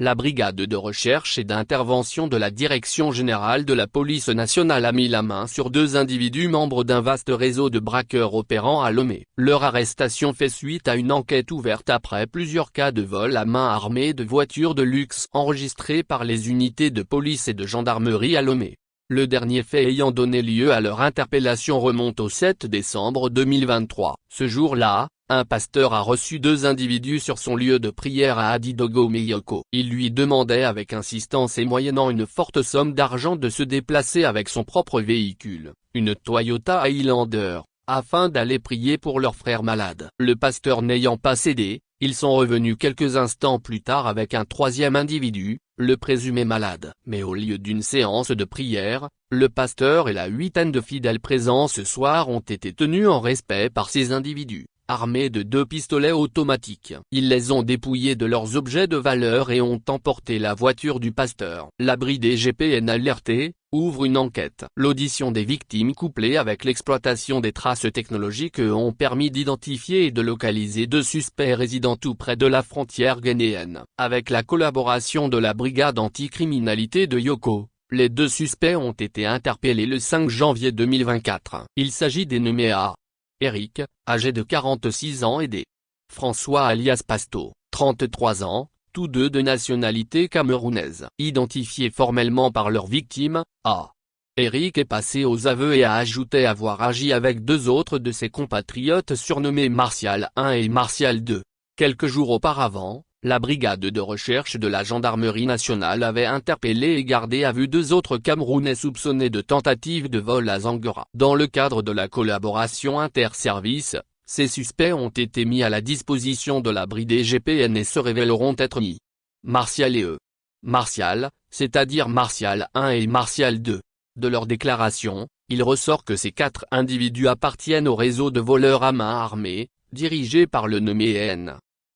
La brigade de recherche et d'intervention de la Direction générale de la police nationale a mis la main sur 2 individus membres d'un vaste réseau de braqueurs opérant à Lomé. Leur arrestation fait suite à une enquête ouverte après plusieurs cas de vol à main armée de voitures de luxe enregistrés par les unités de police et de gendarmerie à Lomé. Le dernier fait ayant donné lieu à leur interpellation remonte au 7 décembre 2023. Ce jour-là, un pasteur a reçu 2 individus sur son lieu de prière à Adidogo Meyoko. Il lui demandait avec insistance et moyennant une forte somme d'argent de se déplacer avec son propre véhicule, une Toyota Highlander, afin d'aller prier pour leur frère malade. Le pasteur n'ayant pas cédé, ils sont revenus quelques instants plus tard avec un 3e individu, le présumé malade. Mais au lieu d'une séance de prière, le pasteur et la 8aine de fidèles présents ce soir ont été tenus en respect par ces individus, armés de 2 pistolets automatiques. Ils les ont dépouillés de leurs objets de valeur et ont emporté la voiture du pasteur. La brigade GPN alertée, ouvre une enquête. L'audition des victimes couplée avec l'exploitation des traces technologiques ont permis d'identifier et de localiser 2 suspects résidant tout près de la frontière ghanéenne. Avec la collaboration de la brigade anticriminalité de Yoko, les 2 suspects ont été interpellés le 5 janvier 2024. Il s'agit des nommés A. Eric, âgé de 46 ans et D. François alias Pasto, 33 ans, tous 2 de nationalité camerounaise. Identifiés formellement par leurs victimes, A. Eric est passé aux aveux et a ajouté avoir agi avec 2 autres de ses compatriotes surnommés Martial 1 et Martial 2. Quelques jours auparavant, la brigade de recherche de la gendarmerie nationale avait interpellé et gardé à vue 2 autres Camerounais soupçonnés de tentative de vol à Zangora. Dans le cadre de la collaboration interservices, ces suspects ont été mis à la disposition de la brigade GPN et se révéleront être I. Martial et E. Martial, c'est-à-dire Martial 1 et Martial 2. De leur déclaration, il ressort que ces 4 individus appartiennent au réseau de voleurs à main armée, dirigé par le nommé N.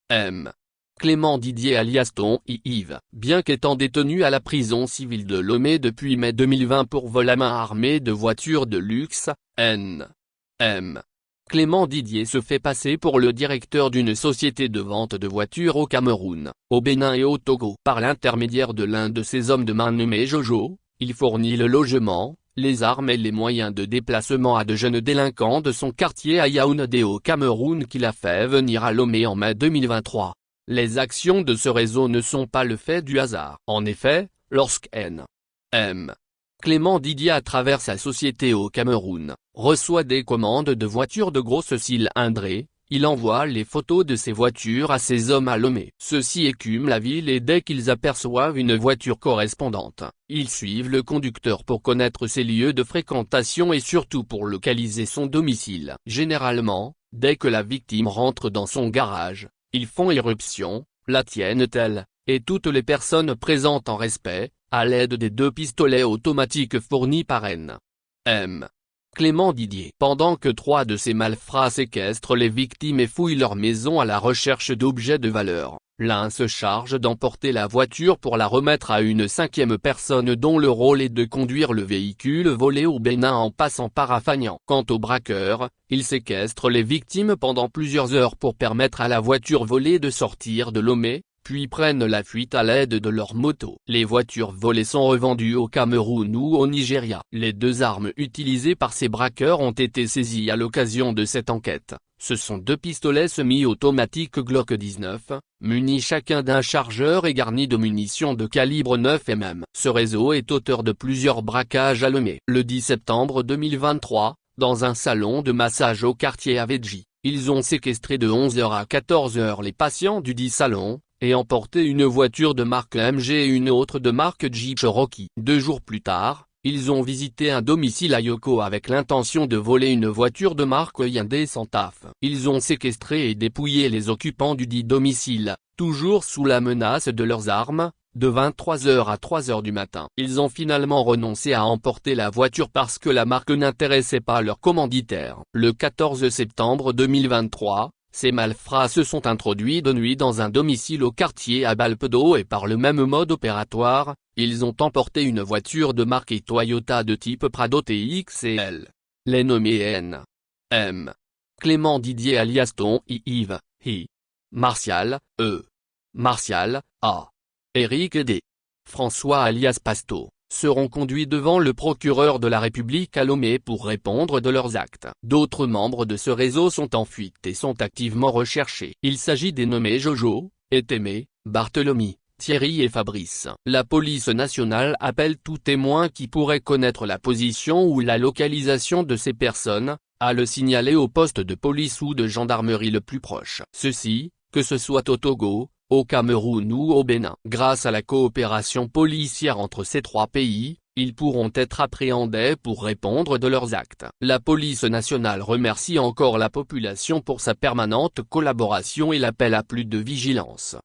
M. Clément Didier alias Ton Yves. Bien qu'étant détenu à la prison civile de Lomé depuis mai 2020 pour vol à main armée de voitures de luxe, N. M. Clément Didier se fait passer pour le directeur d'une société de vente de voitures au Cameroun, au Bénin et au Togo. Par l'intermédiaire de l'un de ses hommes de main nommé Jojo, il fournit le logement, les armes et les moyens de déplacement à de jeunes délinquants de son quartier à Yaoundé au Cameroun qu'il a fait venir à Lomé en mai 2023. Les actions de ce réseau ne sont pas le fait du hasard. En effet, lorsque N. M. Clément Didier à travers sa société au Cameroun, reçoit des commandes de voitures de grosse cylindrée, il envoie les photos de ces voitures à ses hommes à Lomé. Ceux-ci écument la ville et dès qu'ils aperçoivent une voiture correspondante, ils suivent le conducteur pour connaître ses lieux de fréquentation et surtout pour localiser son domicile. Généralement, dès que la victime rentre dans son garage, ils font irruption, la tiennent-elle, et toutes les personnes présentes en respect, à l'aide des 2 pistolets automatiques fournis par N. M. Clément Didier. Pendant que 3 de ces malfrats séquestrent les victimes et fouillent leur maison à la recherche d'objets de valeur, l'un se charge d'emporter la voiture pour la remettre à une 5e personne dont le rôle est de conduire le véhicule volé au Bénin en passant par Afagnan. Quant aux braqueurs, ils séquestrent les victimes pendant plusieurs heures pour permettre à la voiture volée de sortir de Lomé, puis prennent la fuite à l'aide de leur moto. Les voitures volées sont revendues au Cameroun ou au Nigeria. Les 2 armes utilisées par ces braqueurs ont été saisies à l'occasion de cette enquête. Ce sont 2 pistolets semi-automatiques Glock 19, munis chacun d'un chargeur et garnis de munitions de calibre 9 mm. Ce réseau est auteur de plusieurs braquages à Lomé. Le 10 septembre 2023, dans un salon de massage au quartier Avedji, ils ont séquestré de 11h à 14h les patients du dit salon, et emporté une voiture de marque MG et une autre de marque Jeep Cherokee. 2 jours plus tard, ils ont visité un domicile à Yoko avec l'intention de voler une voiture de marque Hyundai Santa Fe. Ils ont séquestré et dépouillé les occupants du dit domicile, toujours sous la menace de leurs armes, de 23h à 3h du matin. Ils ont finalement renoncé à emporter la voiture parce que la marque n'intéressait pas leur commanditaire. Le 14 septembre 2023, ces malfrats se sont introduits de nuit dans un domicile au quartier à Balpedo et par le même mode opératoire, ils ont emporté une voiture de marque Toyota de type Prado TXL. Les nommés N. M. Clément Didier alias Ton Yves, I. Martial, E. Martial, A. Éric et D. François alias Pasto, seront conduits devant le procureur de la République à Lomé pour répondre de leurs actes. D'autres membres de ce réseau sont en fuite et sont activement recherchés. Il s'agit des nommés Jojo, Etémé, Barthélemy, Thierry et Fabrice. La police nationale appelle tout témoin qui pourrait connaître la position ou la localisation de ces personnes, à le signaler au poste de police ou de gendarmerie le plus proche. Ceci, que ce soit au Togo, au Cameroun ou au Bénin. Grâce à la coopération policière entre ces trois pays, ils pourront être appréhendés pour répondre de leurs actes. La police nationale remercie encore la population pour sa permanente collaboration et l'appelle à plus de vigilance.